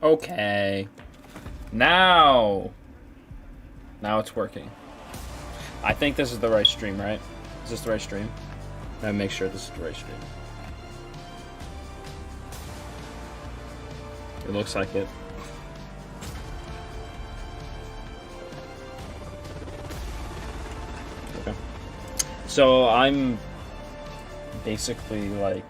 Okay. Now it's working. I think this is the right stream, right? Is this the right stream? Let me make sure this is the right stream. It looks like it. Okay. So I'm basically like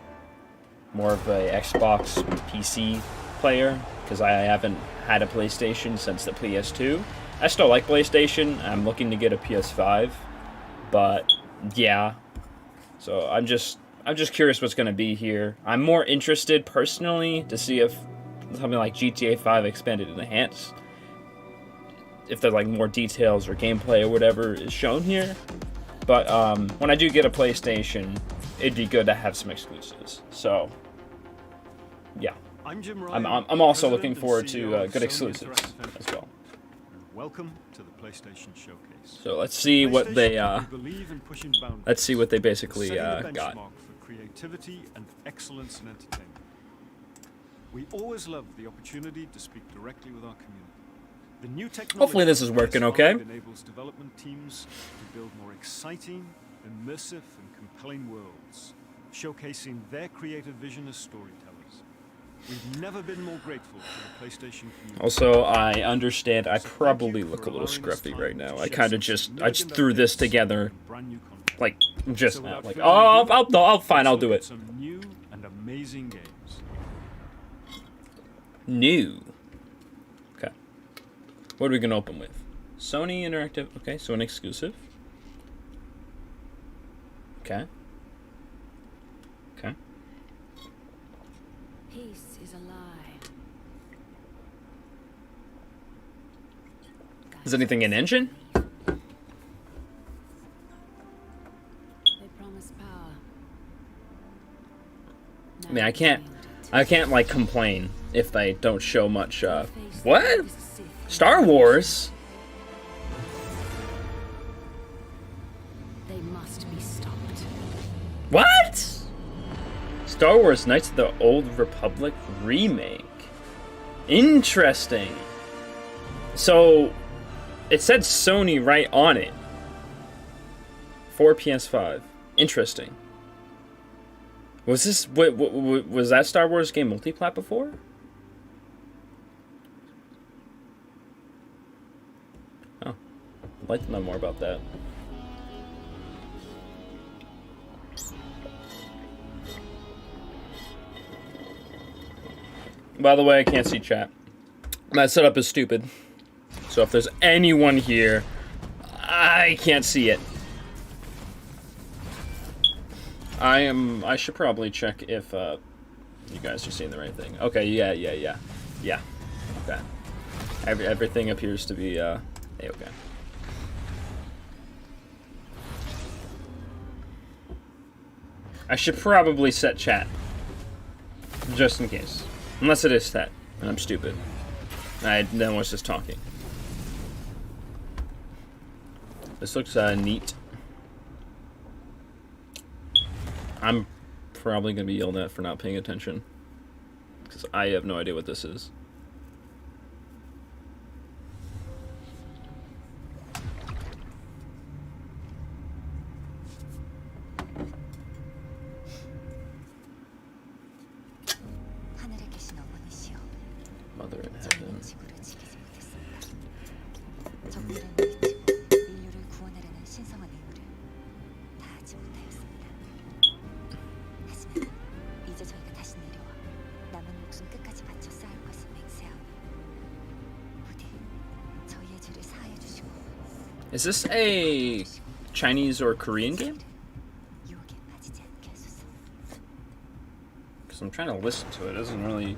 more of a Xbox PC player because I haven't had a PlayStation since the PS2. I still like PlayStation. I'm looking to get a PS5, but yeah. So I'm just curious what's going to be here. I'm more interested personally to see if something like GTA 5 Expanded and Enhanced, if there's like more details or gameplay or whatever is shown here. But when I do get a PlayStation, it'd be good to have some exclusives. So yeah, I'm also looking forward to good exclusives as well. Welcome to the PlayStation Showcase. So let's see what they basically got. For creativity and excellence in entertainment. We always love the opportunity to speak directly with our community. The new technology Hopefully this is working okay. Enables development teams to build more exciting, immersive, and compelling worlds, showcasing their creative vision as storytellers. We've never been more grateful to the PlayStation community. Also, I understand I probably look a little scruffy right now. I just threw this together, like just now. Like, oh, I'll fine, I'll do it. Some new and amazing games. New. Okay. What are we gonna open with? Sony Interactive. Okay, so an exclusive. Okay. Okay. Peace is a lie. Is anything in engine? They promise power. I mean, I can't like complain if they don't show much. What? Star Wars? They must be stopped. What? Star Wars Knights of the Old Republic remake. Interesting. So, it said Sony right on it. For PS5. Interesting. Was this was that Star Wars game multiplat before? Oh, I'd like to know more about that. By the way, I can't see chat. My setup is stupid. So if there's anyone here, I can't see it. I should probably check if you guys are seeing the right thing. Okay, yeah. Okay. Everything appears to be A-okay. I should probably set chat. Just in case. Unless it is set, and I'm stupid. Then was just talking. This looks neat. I'm probably going to be yelled at for not paying attention. Because I have no idea what this is. Mother in heaven. Is this a Chinese or Korean game? Because I'm trying to listen to it. It doesn't really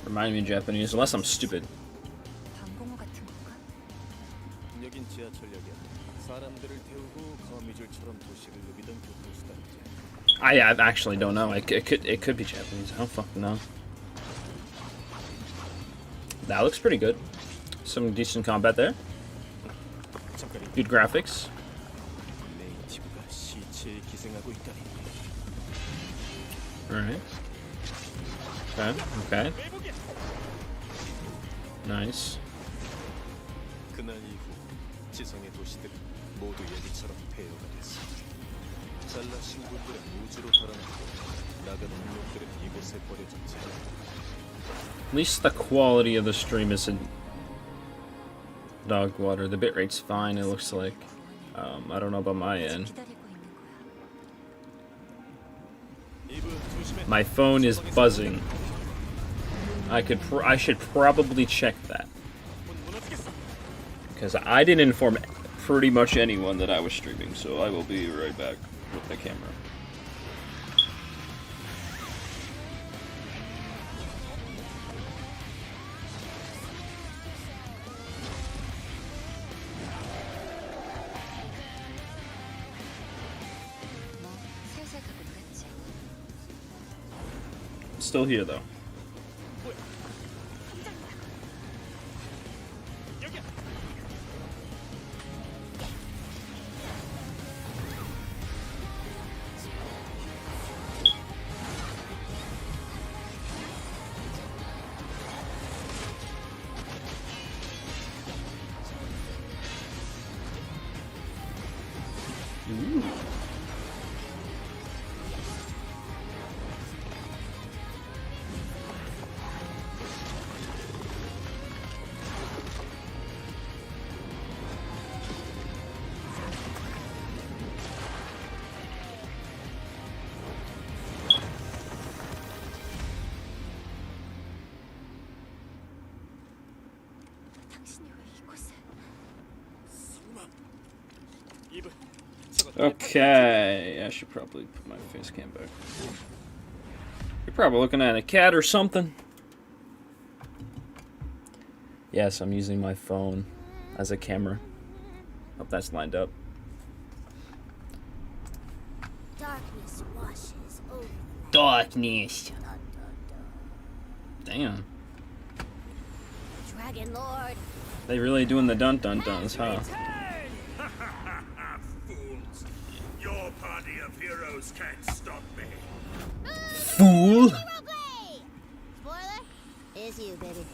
remind me of Japanese, unless I'm stupid. I actually don't know. It could be Japanese. I don't fucking know. That looks pretty good. Some decent combat there. Good graphics. Alright. Okay. Nice. 그날 이후 지성의 도시들은 모두 예기처럼 폐허가 됐어. 잘난 신분들은 우주로 달아났고 나가는 놈들은 이곳에 버려졌지. At least the quality of the stream isn't dog water. The bitrate's fine, it looks like. I don't know about my end. My phone is buzzing. I should probably check that. Because I didn't inform pretty much anyone that I was streaming, so I will be right back with the camera. Still here though. Ooh. Okay, I should probably put my face cam back. You're probably looking at a cat or something. Yes, I'm using my phone as a camera. Hope that's lined up. Darkness washes over. Darkness. Damn. Dragon Lord. They really doing the dun dun duns, huh? Fools. Your party of heroes can't stop me. Fool! Roleplay! Spoiler? It's you, baby.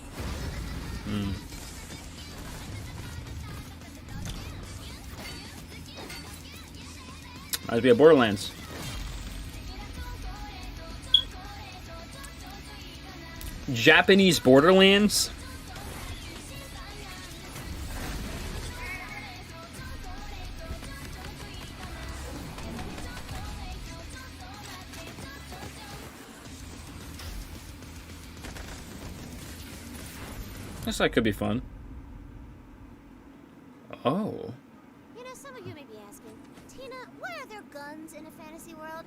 Might be a Borderlands. Japanese Borderlands? Guess that could be fun. Oh. You know, some of you may be asking, Tina, why are there guns in a fantasy world?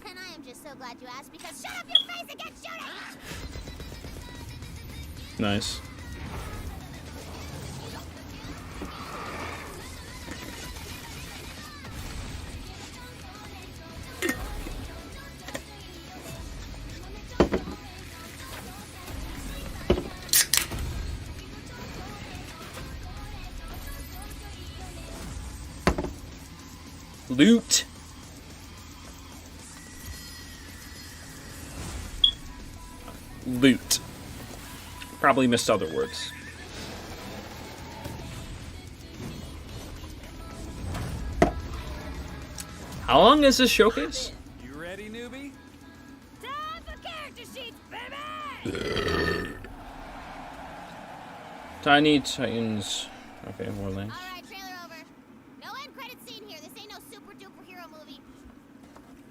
And I am just so glad you asked because shut up your face and get shooting! Nice. Loot. Loot. Probably missed other words. How long is this showcase? You ready, newbie? Time for character sheets, baby! Tiny Titans. Okay, more links. Alright, trailer over. No end credit scene here. This ain't no super duper hero movie.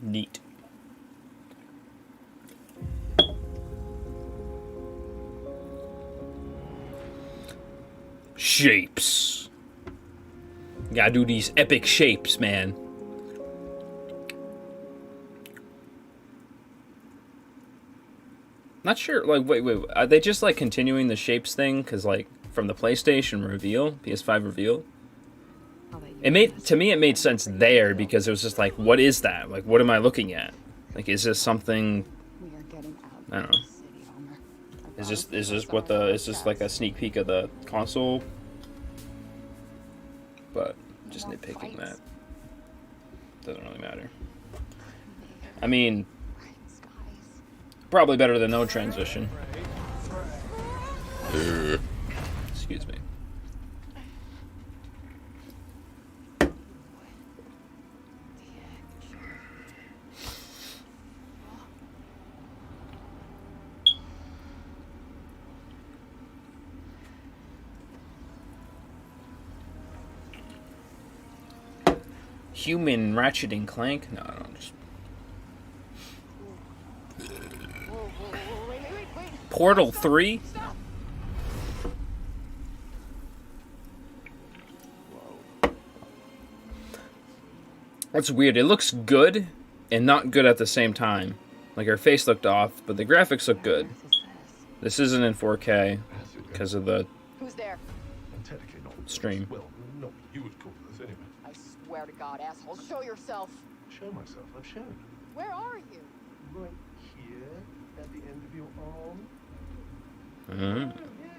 Neat. Shapes. Gotta do these epic shapes, man. Not sure. Like, wait. Are they just like continuing the shapes thing? Cause like from the PlayStation reveal, PS5 reveal, it made sense there because it was just like, what is that? Like, what am I looking at? Like, is this something? I don't know. Is this like a sneak peek of the console? But just nitpicking that. Doesn't really matter. I mean, probably better than no transition. Excuse me. Human Ratchet and Clank? No, I don't just. Portal 3? That's weird. It looks good and not good at the same time. Like her face looked off, but the graphics look good. This isn't in 4K because of the Who's there? I'm technically not. stream. Well, not what you would call this anyway. I swear to God, asshole, show yourself. Show myself. I've shown. Where are you? Right here, at the end of your arm. Mhm. Yes.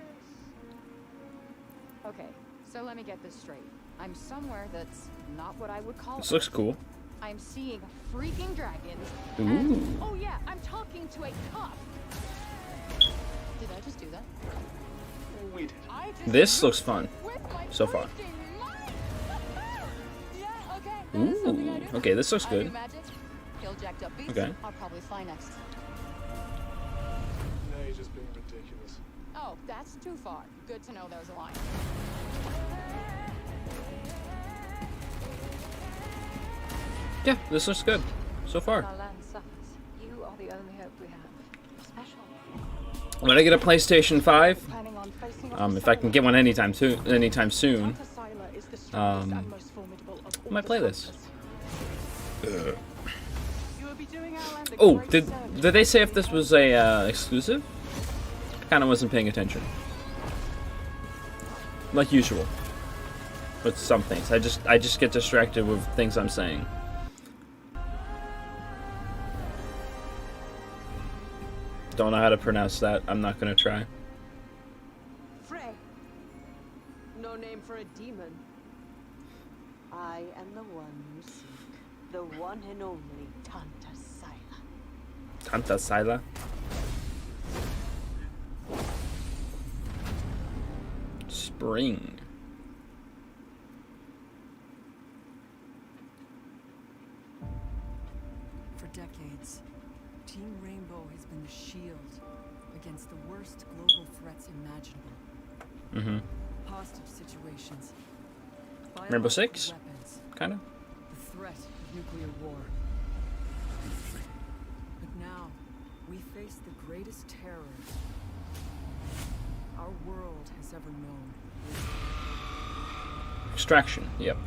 Okay, so let me get this straight. I'm somewhere that's not what I would call This looks Earth. cool. I'm seeing freaking dragons. Ooh. And, oh yeah, I'm talking to a cop. Did I just do that? We did. I just This looks fun with my so far. freaking mind. Yeah, okay. That is something I Ooh. do. Okay, this looks I good. do magic, kill jacked up beasts. Okay. I'll probably fly next. No, you're just being ridiculous. Oh, that's too far. Good to know there's a line. Yeah, this looks good so far. Our land suffers. You are the only hope we have. You're special. When I get a PlayStation 5, Planning on facing off if I can get one anytime soon, I might play this. Oh, did they say if this was a exclusive? I kind of wasn't paying attention. Like usual. With some things, I just get distracted with things I'm saying. Don't know how to pronounce that. I'm not gonna try. Frey. No name for a demon. I am the one you seek. The one and only Tanta Sila. Tanta Sila. Spring. For decades, Team Rainbow has been the shield against the worst global threats imaginable. Mm-hmm. Hostage situations. Rainbow Six? Weapons, Kind of. the threat of nuclear war. But now, we face the greatest terror our world has ever known. Extraction. Yep.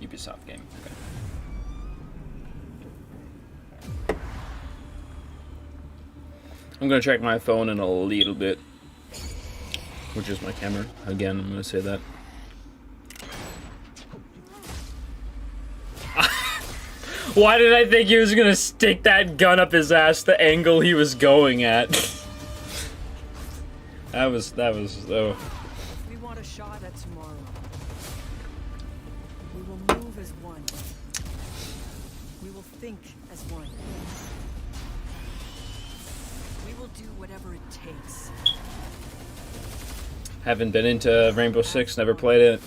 Ubisoft game. Okay. I'm gonna check my phone in a little bit, which is my camera. Again, I'm gonna say that. Why did I think he was gonna stick that gun up his ass the angle he was going at? that was oh. We want a shot at tomorrow. We will move as one. We will think as one. We will do whatever it takes. Haven't been into Rainbow Six, never played it.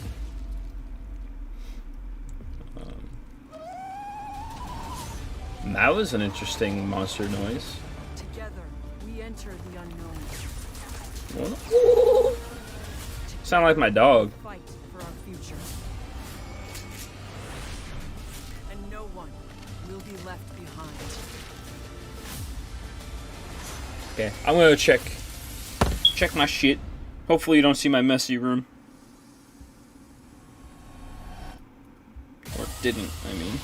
That was an interesting monster noise. Together, we enter the unknown. What? Sound like my dog. Fight for our future. And no one will be left behind. Okay, I'm gonna check my shit. Hopefully you don't see my messy room. Or didn't, I mean.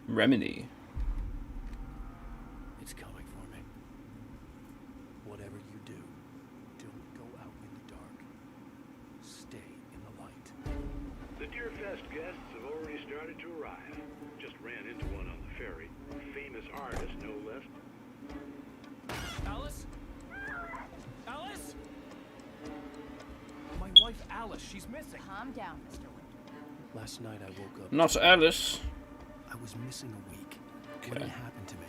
Remedy. It's coming for me. Whatever you do, don't go out in the dark. Stay in Deerfest guests have already started to arrive. Just ran into one on the ferry. A famous artist, no less. Alice? Alice? My wife Alice, she's missing. Calm down, Mr. Winter. Last night I woke up. Not Alice. I was missing a week. Okay. What had happened to me?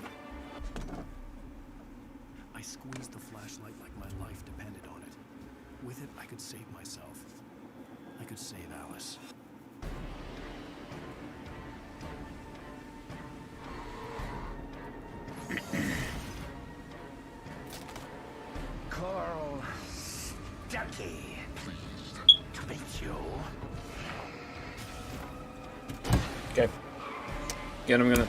I squeezed the flashlight like my life depended on it. With it, I could save myself. I could save Alice. Carl Stucky, pleased to meet you. Okay. Again, I'm gonna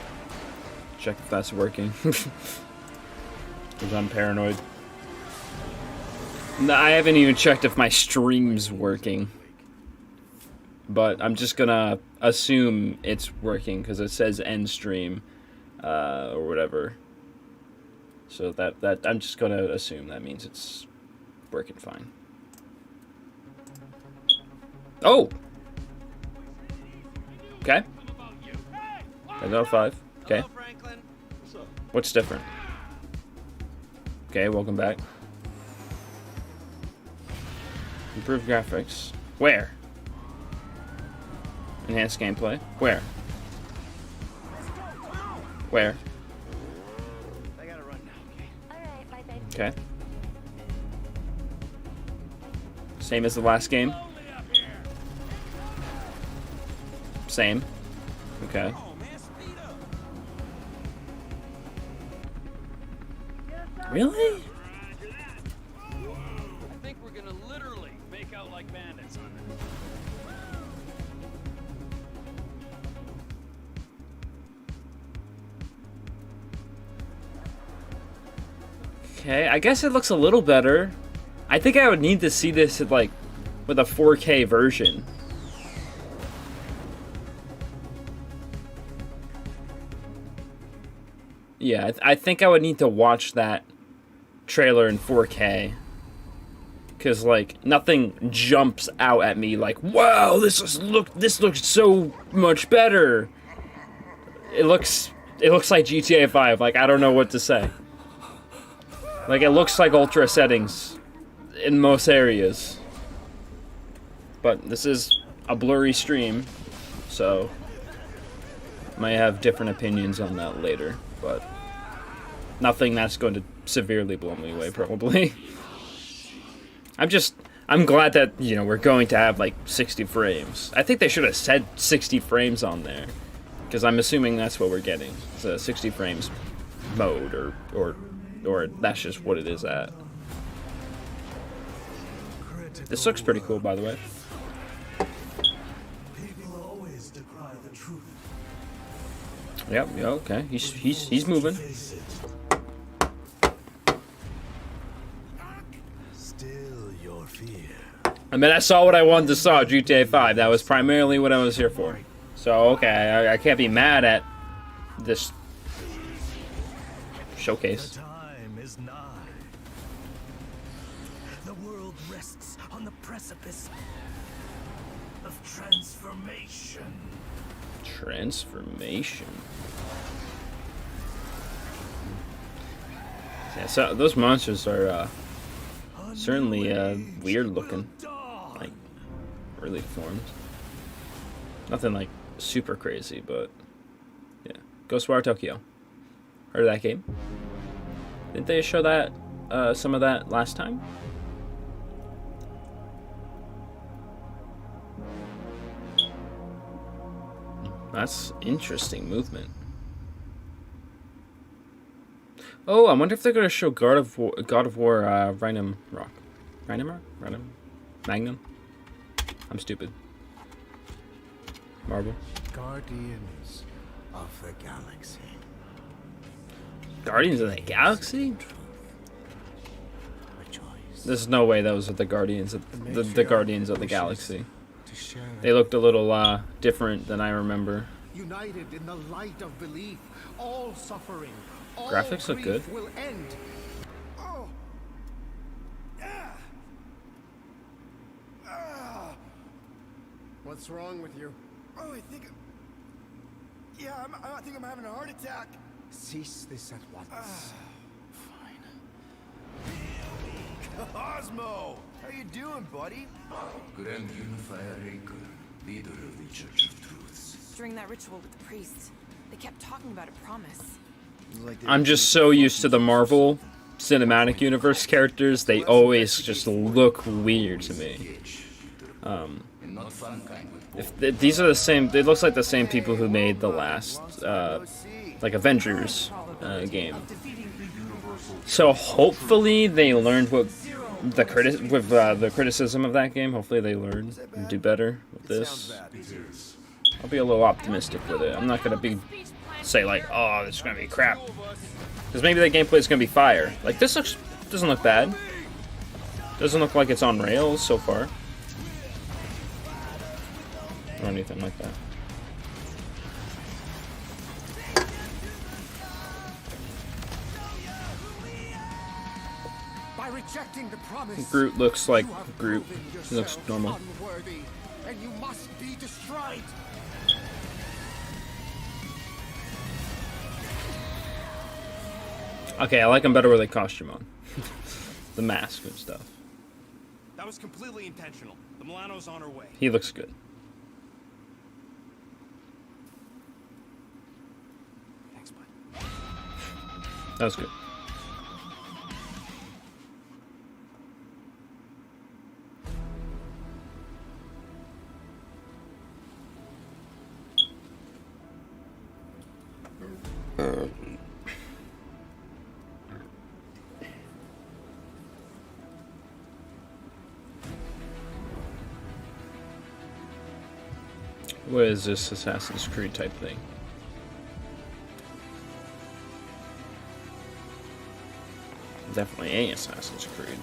check if that's working. Because I'm paranoid. No, I haven't even checked if my stream's working. But I'm just gonna assume it's working because it says end stream or whatever. So that I'm just gonna assume that means it's working fine. Oh. Okay. I got 5. Okay. What's different? Okay, welcome back. Improved graphics. Where? Enhanced gameplay. Where? Where? I gotta run now, okay? Alright, bye, babe. Okay. Same as the last game? Same. Okay. Really? I think we're gonna literally make out like bandits on it. Okay, I guess it looks a little better. I think I would need to see this at, like, with a 4K version. Yeah, I think I would need to watch that trailer in 4K. Because, like, nothing jumps out at me like, wow, this looks so much better. It looks like GTA 5. Like, I don't know what to say. Like, it looks like ultra settings in most areas. But this is a blurry stream, so might have different opinions on that later. But nothing that's going to severely blow me away, probably. I'm glad that, you know, we're going to have, like, 60 frames. I think they should have said 60 frames on there. Because I'm assuming that's what we're getting. It's a 60 frames mode, or that's just what it is at. This looks pretty cool, by the way. People always decry the truth. Yep, yeah, okay. He's moving. Still your fear. I mean, I saw what I wanted to saw, GTA 5. That was primarily what I was here for. So, okay, I can't be mad at this showcase. The time is nigh. The world rests on the precipice of transformation. Transformation. Yeah, so those monsters are certainly weird looking, like really deformed. Nothing like super crazy, but yeah. Ghostwire Tokyo. Heard of that game? Didn't they show that some of that last time? That's interesting movement. Oh, I wonder if they're gonna show God of War Ragnarok. Magnum? I'm stupid. Marvel. Guardians of the Galaxy. Guardians of the Galaxy? There's no way those are the Guardians of the Guardians of the Galaxy. They looked a little different than I remember. United in the light of belief, all suffering, all Graphics look good. will end. Oh. Was What's wrong with you? Oh, I think I'm having a heart attack. Cease this at once. Cosmo! How you doing, buddy? Grand Unifier Raker, leader of the Church of Truths. During that ritual with the priests, they kept talking about a promise. I'm just so used to the Marvel Cinematic Universe characters. They always just look weird to me. If these are the same, it looks like the same people who made the last, like Avengers game. So hopefully they learned what the criticism of that game. Hopefully they learn and do better with this. I'll be a little optimistic with it. I'm not gonna say like, oh, this is gonna be crap, because maybe the gameplay is gonna be fire. Like this doesn't look bad. Doesn't look like it's on rails so far, or anything like that. By rejecting the promise, Groot looks like Groot. He looks normal. unworthy, and you must be destroyed. Okay, I like him better with a costume on. The mask and stuff. That was completely intentional. The Milano's on her way. He looks good. Thanks, bud. That was good. What is this Assassin's Creed type thing? Definitely a Assassin's Creed.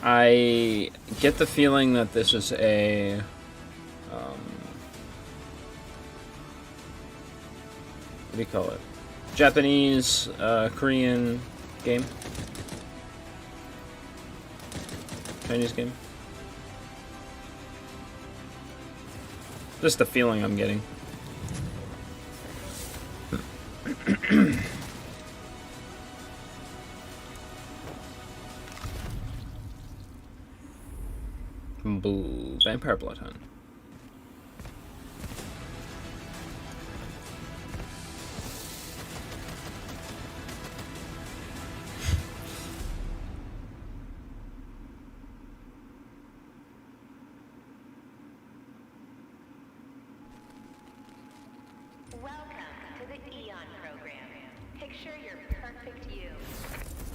I get the feeling that this is a what do you call it? Japanese, Korean game? Chinese game? Just the feeling I'm getting. Boo. Vampire Blood Hunt.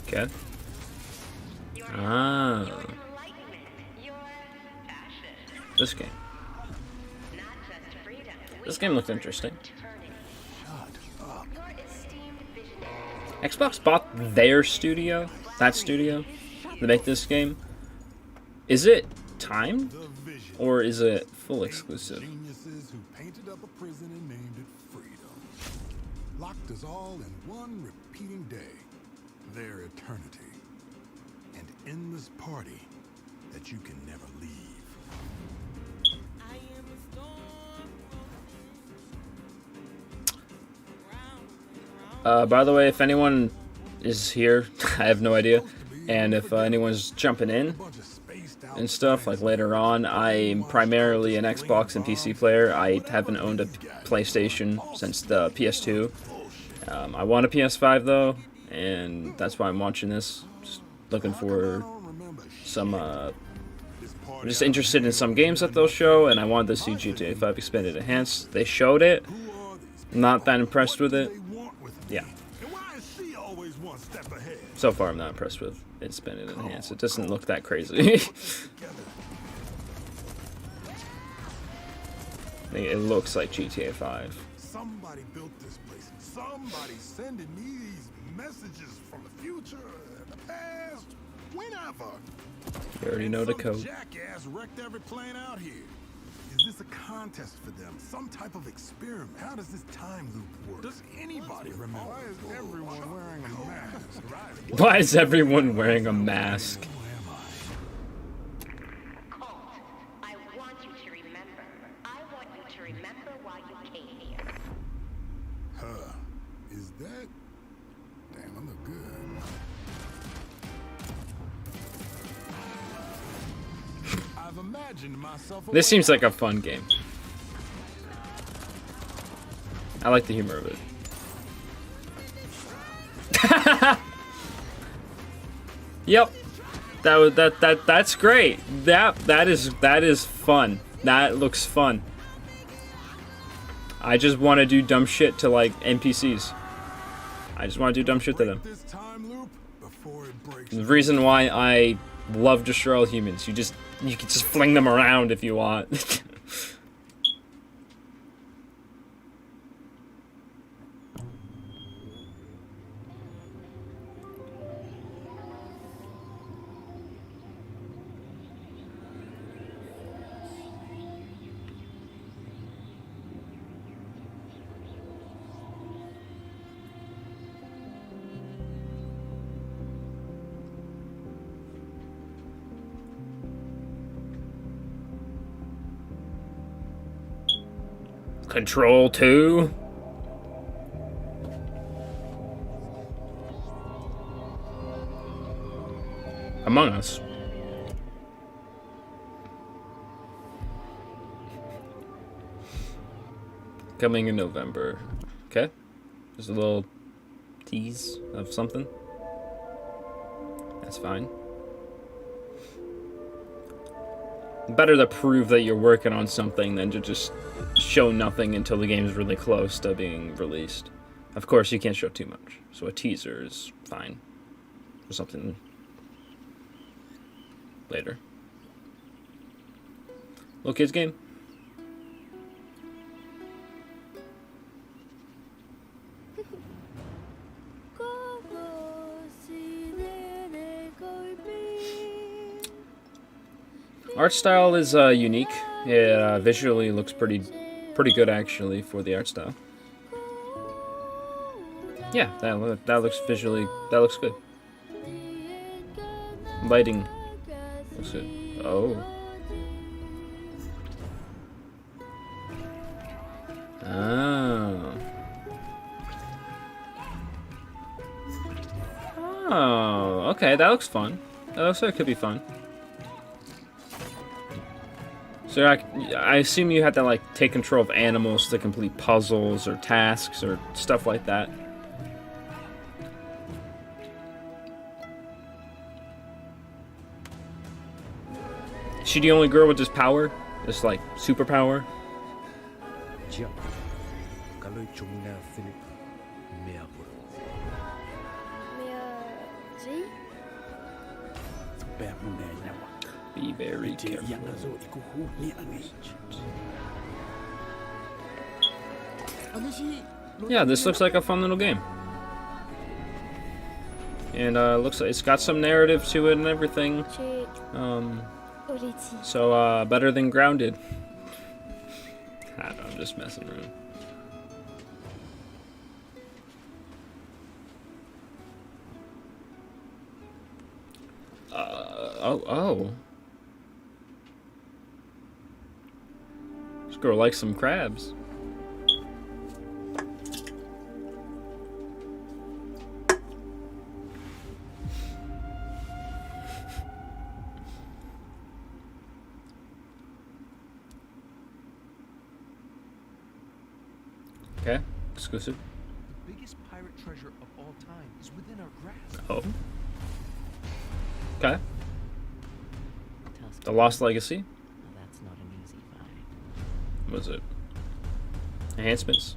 Okay. Ah. This game. This game looked interesting. Xbox bought their studio, that studio, to make this game. Is it timed, or is it full exclusive? Geniuses who painted up a prison and named it freedom. Locked us all in one repeating day. Their eternity. And endless party that you can never leave. By the way, if anyone is here, I have no idea. And if anyone's jumping in and stuff, like later on, I'm primarily an Xbox and PC player. I haven't owned a PlayStation since the PS2. I want a PS5 though, and that's why I'm watching this. Just looking for some, I'm just interested in some games that they'll show, and I wanted to see GTA 5 Expanded Enhanced. They showed it. Not that impressed with it. Yeah. So far, I'm not impressed with Expanded Enhanced. It doesn't look that crazy. It looks like GTA 5. Somebody built this place. Somebody sending me these messages from the future, the past, whenever. You already know the code. Jackass wrecked every plane out here. Is this a contest for them? Some type of experiment? How does this time loop work? Does anybody remember? Why is everyone wearing a mask? Why is everyone wearing a mask? that? Damn, I look good. I've imagined myself. This seems like a fun game. I like the humor of it. Yep. That's great. That is fun. That looks fun. I just want to do dumb shit to like NPCs. I just want to do dumb shit to them. The reason why I love Destroy All Humans. You can just fling them around if you want. Control 2. Among Us. Coming in November. Okay. There's a little tease of something. That's fine. Better to prove that you're working on something than to just show nothing until the game's really close to being released. Of course, you can't show too much, so a teaser is fine. Or something later. Little kids game. Art style is unique. It visually looks pretty good actually for the art style. Yeah, that looks good. Lighting looks good. Oh. Oh. Oh, okay, that looks fun. That looks like it could be fun. So I assume you have to like take control of animals to complete puzzles or tasks or stuff like that. Is she the only girl with this power? This like superpower? Be very careful. Yeah, this looks like a fun little game. And looks like it's got some narrative to it and everything. So better than Grounded. I don't know, I'm just messing around. Oh. This girl likes some crabs. Okay, exclusive. The biggest pirate treasure of all time is within our grasp. Oh. Okay. The Lost Legacy. That's not an easy find. What was it? Enhancements.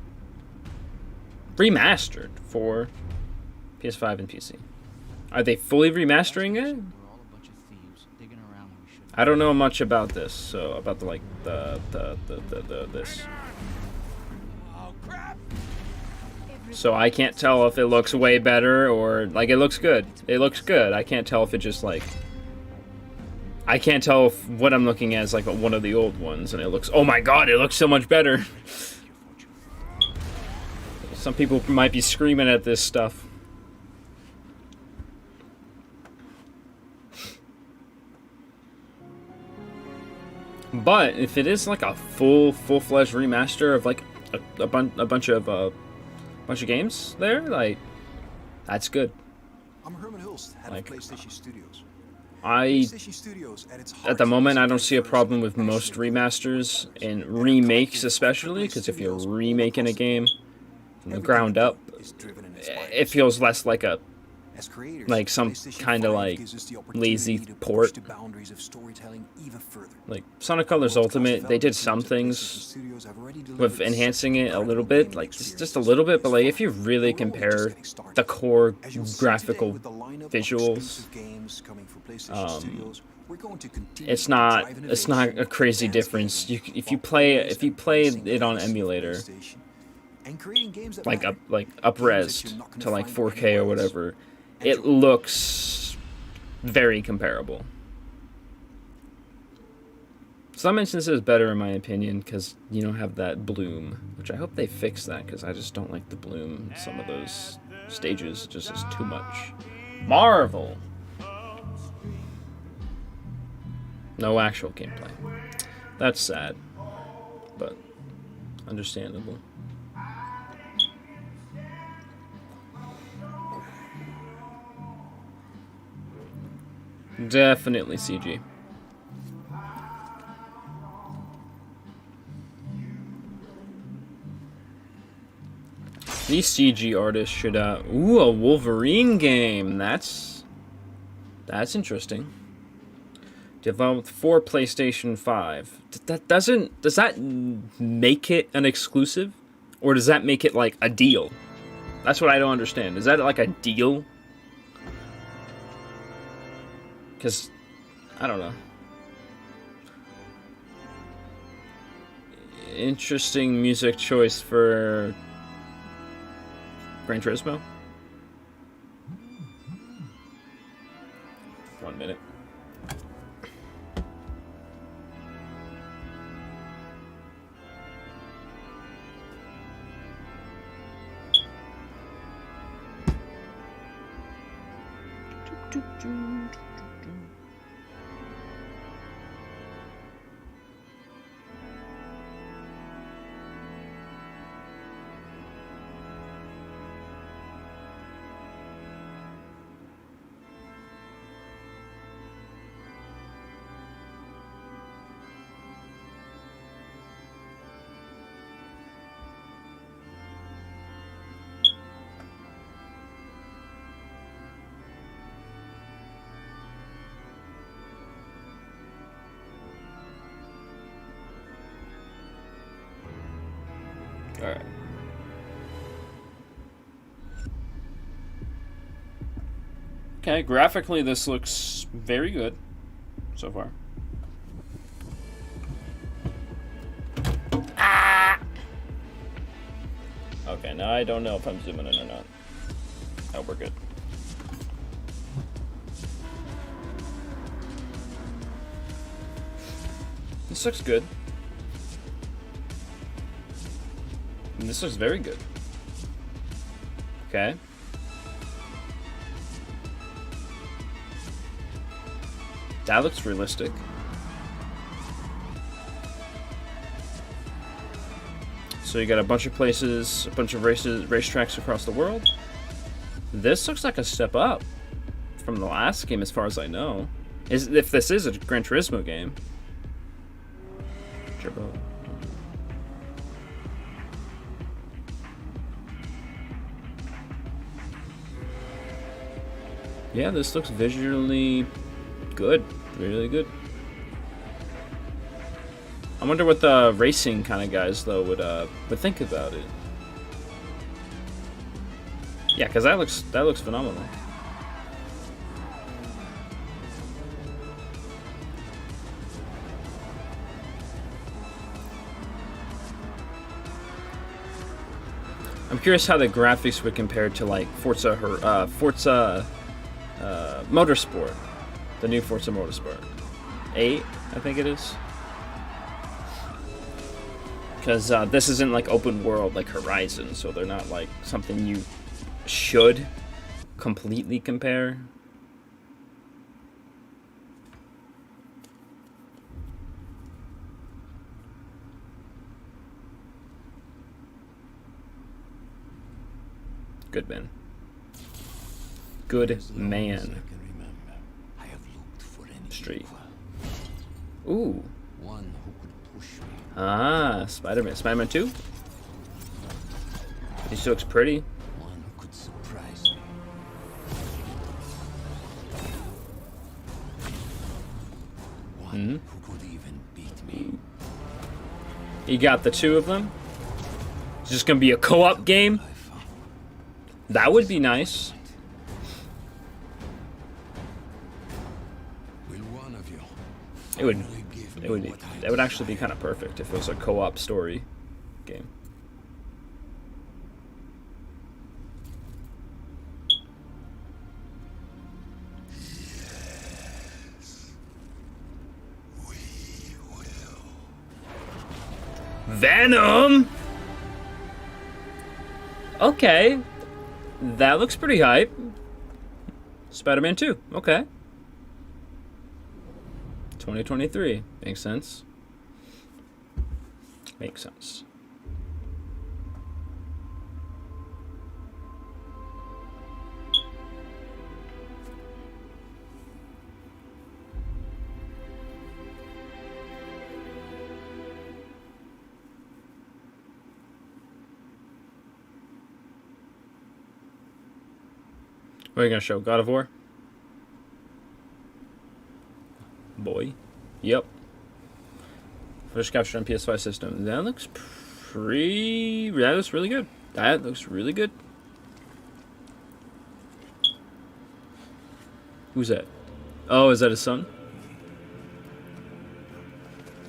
Remastered for PS5 and PC. Are they fully remastering it? I don't know much about this, so about the this. So I can't tell if it looks way better or like it looks good. It looks good. I can't tell if it just like I can't tell if what I'm looking at is like one of the old ones and it looks, oh my god, it looks so much better. Some people might be screaming at this stuff. But if it is like a full-fledged remaster of like a bunch of bunch of games there. Like, that's good. I'm Herman Hulst, head Like, of PlayStation Studios. PlayStation Studios, at the moment, I don't see a problem with most remasters and remakes, especially because if you're remaking a game from the ground up, it feels less like a some kind of like lazy port. Like Sonic Colors Ultimate, they did some things with enhancing it a little bit, like just a little bit, but like if you really compare the core graphical visuals, it's not a crazy difference. If you play it on emulator, like up-resed to like 4K or whatever, it looks very comparable. Some instances better in my opinion because you don't have that bloom, which I hope they fix that because I just don't like the bloom in some of those stages. It just is too much. Marvel. No actual gameplay. That's sad, but understandable. Definitely CG. These CG artists should ooh, a Wolverine game. That's interesting. Developed for PlayStation 5. Does that make it an exclusive? Or does that make it like a deal? That's what I don't understand. Is that like a deal? Because, I don't know. Interesting music choice for Gran Turismo. 1 minute. Alright. Okay, graphically this looks very good so far. Ah! Okay, now I don't know if I'm zooming in or not. Oh, we're good. This looks good. And this looks very good. Okay. That looks realistic. So you got a bunch of places, a bunch of racetracks across the world. This looks like a step up from the last game as far as I know. If this is a Gran Turismo game. Turbo. Yeah, this looks visually good. Really good. I wonder what the racing kind of guys though would think about it. Yeah, because that looks phenomenal. I'm curious how the graphics would compare to like Forza Motorsport, the new Forza Motorsport 8, I think it is. Because this isn't like open world like Horizon, so they're not like something you should completely compare. Good man. Good man. Straight. Ooh. One who could push me. Ah, Spider-Man. Spider-Man 2? He still looks pretty. One who could surprise me. One who could even beat me. You got the two of them. It's just gonna be a co-op game. That would be nice. It would actually be kind of perfect if it was a co-op story game. Venom. Okay, that looks pretty hype. Spider-Man 2. Okay. 2023. Makes sense. Makes sense. What are you gonna show? God of War? Boy. Yep. Footage captured on PS5 system. That looks pretty... That looks really good. That looks really good. Who's that? Oh, is that his son?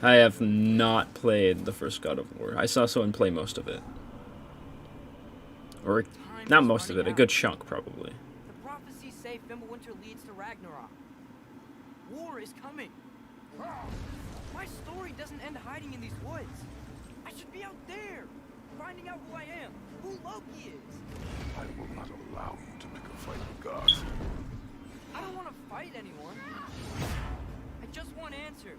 I have not played the first God of War. I saw someone play most of it. Or, not most of it, a good chunk, probably. The prophecies say Fimbulwinter leads to Ragnarok. War is coming. My story doesn't end hiding in these woods. I should be out there, finding out who I am, who Loki is. I will not allow you to pick a fight with gods. I don't want to fight anyone. I just want answers.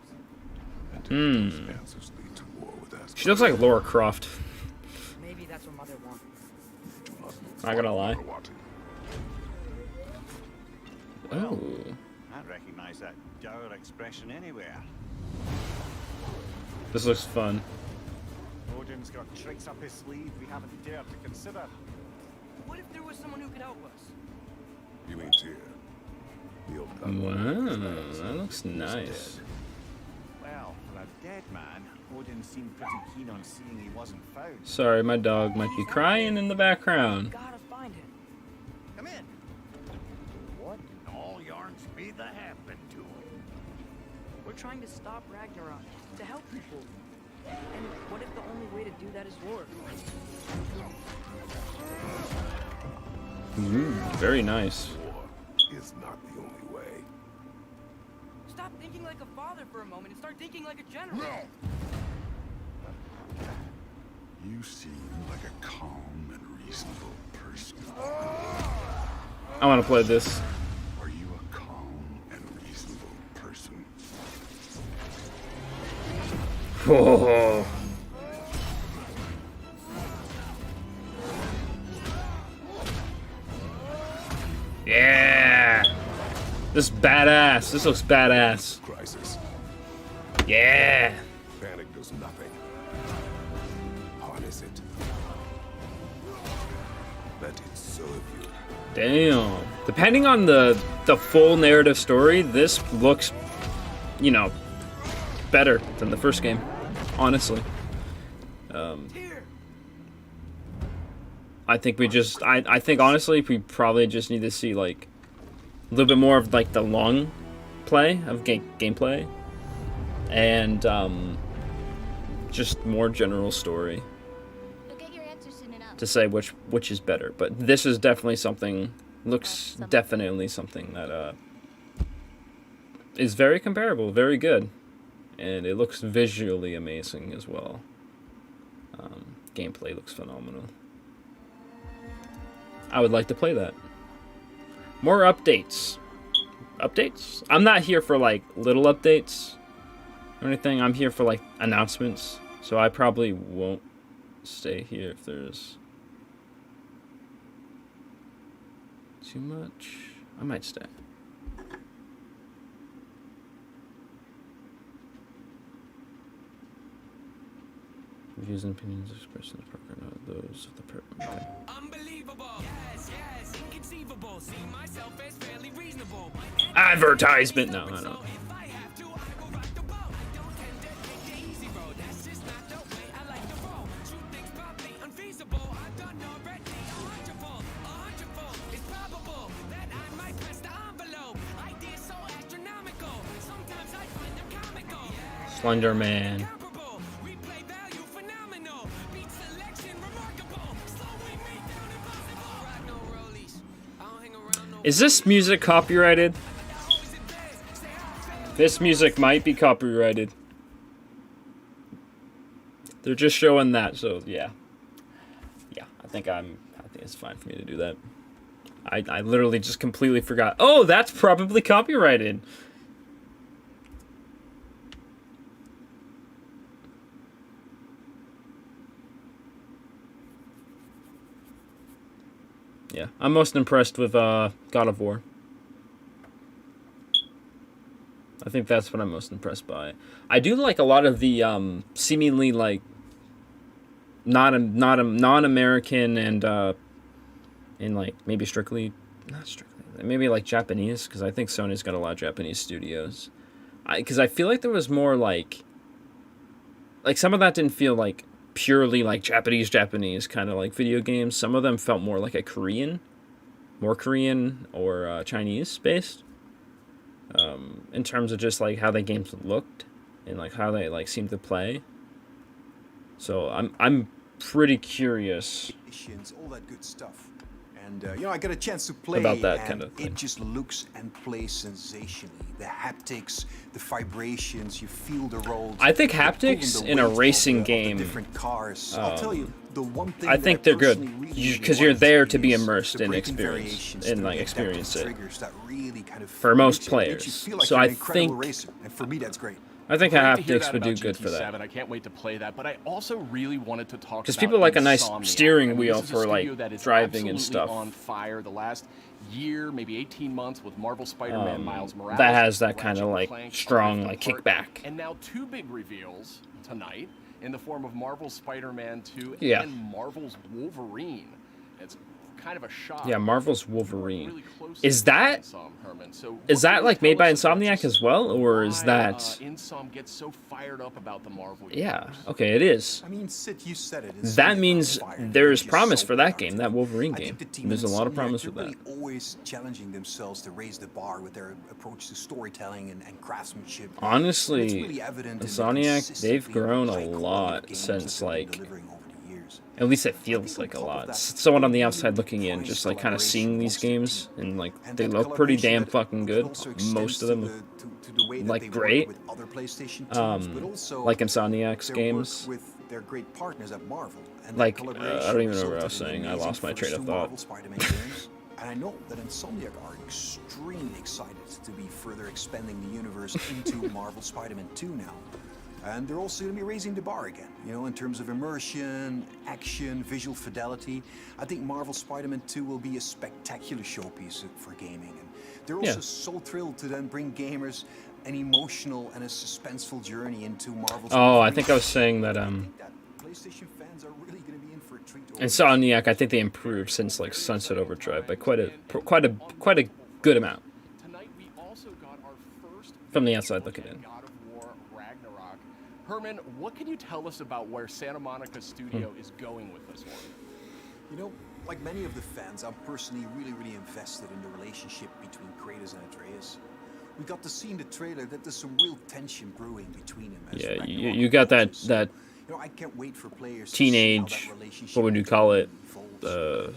Those answers lead to war with Asgard. She looks like Lara Croft. Maybe that's what Mother wanted. Not gonna lie. Well, Oh. I'd recognize that dour expression anywhere. This looks fun. Odin's got tricks up his sleeve we haven't dared to consider. What if there was someone who could help us? You mean Tyr? Wow, that looks nice. Well, for a dead man, Odin seemed pretty keen on seeing he wasn't found. Sorry, my dog might be crying in the background. Gotta find him. Come in. What in all yarns be that happened to him? We're trying to stop Ragnarok, to help people. And what if the only way to do that is war? Very nice. War is not the only way. Stop thinking like a father for a moment and start thinking like a general. No! You seem like a calm and reasonable person. I want to play this. Are you a calm and reasonable person? Oh. Yeah. This is badass. This looks badass. Crisis. Yeah. Panic does nothing. Harness it. Let it serve you. Damn. Depending on the full narrative story, this looks, you know, better than the first game. Honestly. I think we just I think honestly we probably just need to see like a little bit more of like the long play of gameplay and just more general story to say which is better. But this is definitely something definitely something that is very comparable, very good, and it looks visually amazing as well. Gameplay looks phenomenal. I would like to play that. More updates. Updates? I'm not here for like little updates or anything. I'm here for like announcements. So I probably won't stay here if there's Too much? I might stay. Views and opinions expressed in the program, not those of the person. Unbelievable. Yes, yes, inconceivable. See myself as fairly reasonable. Advertisement. No, I don't. Slender Man. Is this music copyrighted? This music might be copyrighted. They're just showing that, so yeah. Yeah, I think it's fine for me to do that. I literally just completely forgot. Oh, that's probably copyrighted. Yeah, I'm most impressed with God of War. I think that's what I'm most impressed by. I do like a lot of the seemingly like non-American and like maybe not strictly, maybe like Japanese, because I think Sony's got a lot of Japanese studios. Because I feel like there was more like some of that didn't feel like purely like Japanese kind of like video games. Some of them felt more like more Korean or Chinese based, in terms of just like how the games looked and like how they like seemed to play. So I'm pretty curious all that good stuff. And you know, I got a chance to play about that kind of thing. It just looks and plays sensationally. The haptics, the vibrations, you feel the rolls. I think haptics in a racing game, different cars. I'll tell you, the one thing I think they're good because you're there to be immersed in and experience it really kind of for most players. Like so I think racer. And for me, that's great. I think haptics would do good for that. I can't wait to play that, but I also really wanted to talk because people like a nice steering wheel for like driving and stuff. On fire the last year, maybe 18 months with Marvel Spider-Man, Miles Morales. That has that kind of like strong like kickback. And now two big reveals tonight in the form of Marvel's Spider-Man 2 and Marvel's Wolverine. It's kind of a shock. Yeah, Marvel's Wolverine. Is that like made by Insomniac as well, or is that? Insom gets so fired up about the Marvel universe. Yeah, okay, it is. I mean, Sid, you said it. That means there's promise for that game, that Wolverine game. There's a lot of promise with that. Really always challenging themselves to raise the bar with their approach to storytelling and craftsmanship. Honestly, Insomniac, they've grown a lot since like. At least it feels like a lot. Someone on the outside looking in, just like kind of seeing these games, and like they look pretty damn fucking good. Most of them look like great. Like Insomniac's games. Like I don't even know what I was saying. I lost my train of thought. And I know that Insomniac are extremely excited to be further expanding the universe into Marvel Spider-Man 2 now. And they're also going to be raising the bar again, you know, in terms of immersion, action, visual fidelity. I think Marvel Spider-Man 2 will be a spectacular showpiece for gaming. And they're also so thrilled to then bring gamers an emotional and a suspenseful journey into Marvel. Oh, I think I was saying that PlayStation fans are really going to be in for a treat. Insomniac, I think they improved since like Sunset Overdrive by quite a good amount. From the outside looking in. War Ragnarok. Herman, what can you tell us about where Santa Monica Studio is going with this one? You know, like many of the fans, I'm personally really invested in the relationship between Kratos and Atreus. We got to see in the trailer that there's some real tension brewing between them. Yeah, you got that you know, I can't wait for players teenage, what would you call it? You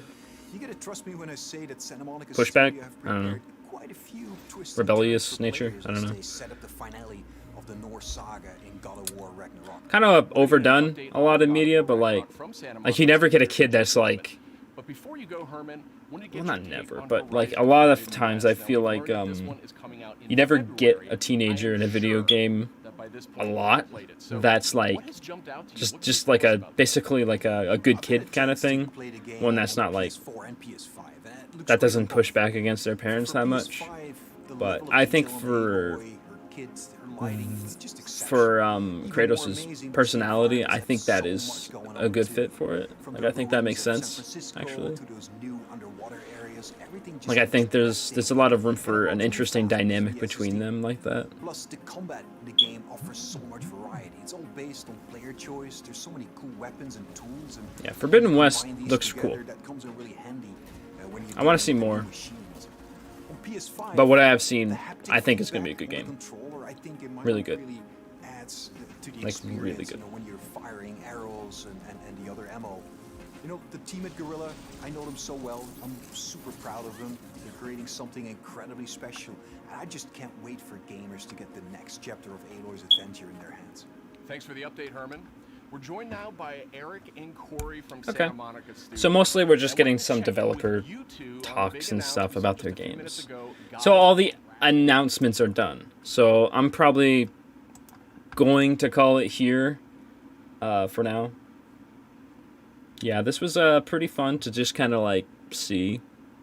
gotta trust me when I say that Santa Monica pushback? have I don't know. Quite a few twists Rebellious nature? I don't know. They set up the finale of the Norse saga in God of War Ragnarok. Kind of overdone a lot of media, but like you never get a kid that's like. But before you go, Herman, well, not never, but like a lot of times I feel like you never get a teenager in a video game a lot that's like just like a basically like a good kid kind of thing. One that's not like that doesn't push back against their parents that much. But I think for Kratos' personality, I think that is a good fit for it. Like, I think that makes sense, actually. Like, I think there's a lot of room for an interesting dynamic between them like that. Plus, the combat in the game offers so much variety. It's all based on player choice. There's so many cool weapons and tools. And yeah, Forbidden West looks cool. I want to see more. But what I have seen, I think it's going to be a good game. Really good. Like, really good. When you're firing arrows and the other ammo. You know, the team at Guerrilla, I know them so well. I'm super proud of them. They're creating something incredibly special. And I just can't wait for gamers to get the next chapter of Aloy's adventure in their hands. Thanks for the update, Herman. We're joined now by Eric and Corey from Santa Monica Studios. So mostly we're just getting some developer talks and stuff about their games. So all the announcements are done. So I'm probably going to call it here for now. Yeah, this was pretty fun to just kind of like see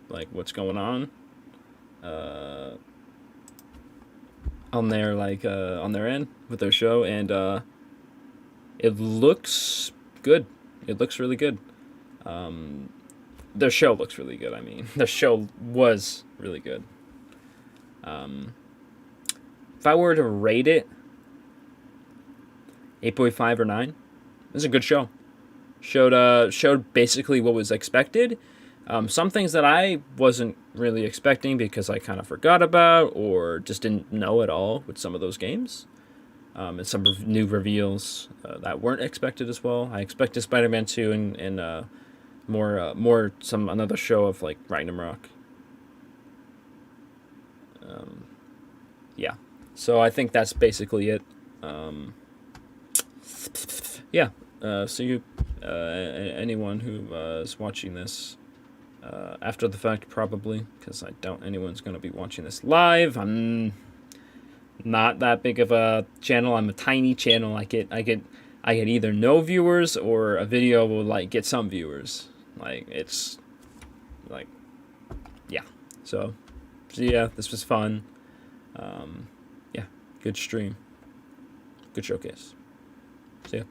like what's going on their end with their show, and it looks good. It looks really good. Their show looks really good. I mean, their show was really good. If I were to rate it 8.5 or 9, this is a good show. Showed basically what was expected. Some things that I wasn't really expecting because I kind of forgot about or just didn't know at all with some of those games. And some new reveals that weren't expected as well. I expected Spider-Man 2 and another show of like Ragnarok. Yeah. So I think that's basically it. Yeah. So you, anyone who is watching this after the fact, probably, because I doubt anyone's going to be watching this live. I'm not that big of a channel. I'm a tiny channel. I get either no viewers or a video will like get some viewers. Like, it's like, yeah. So yeah, this was fun. Yeah, good stream, good showcase. See ya.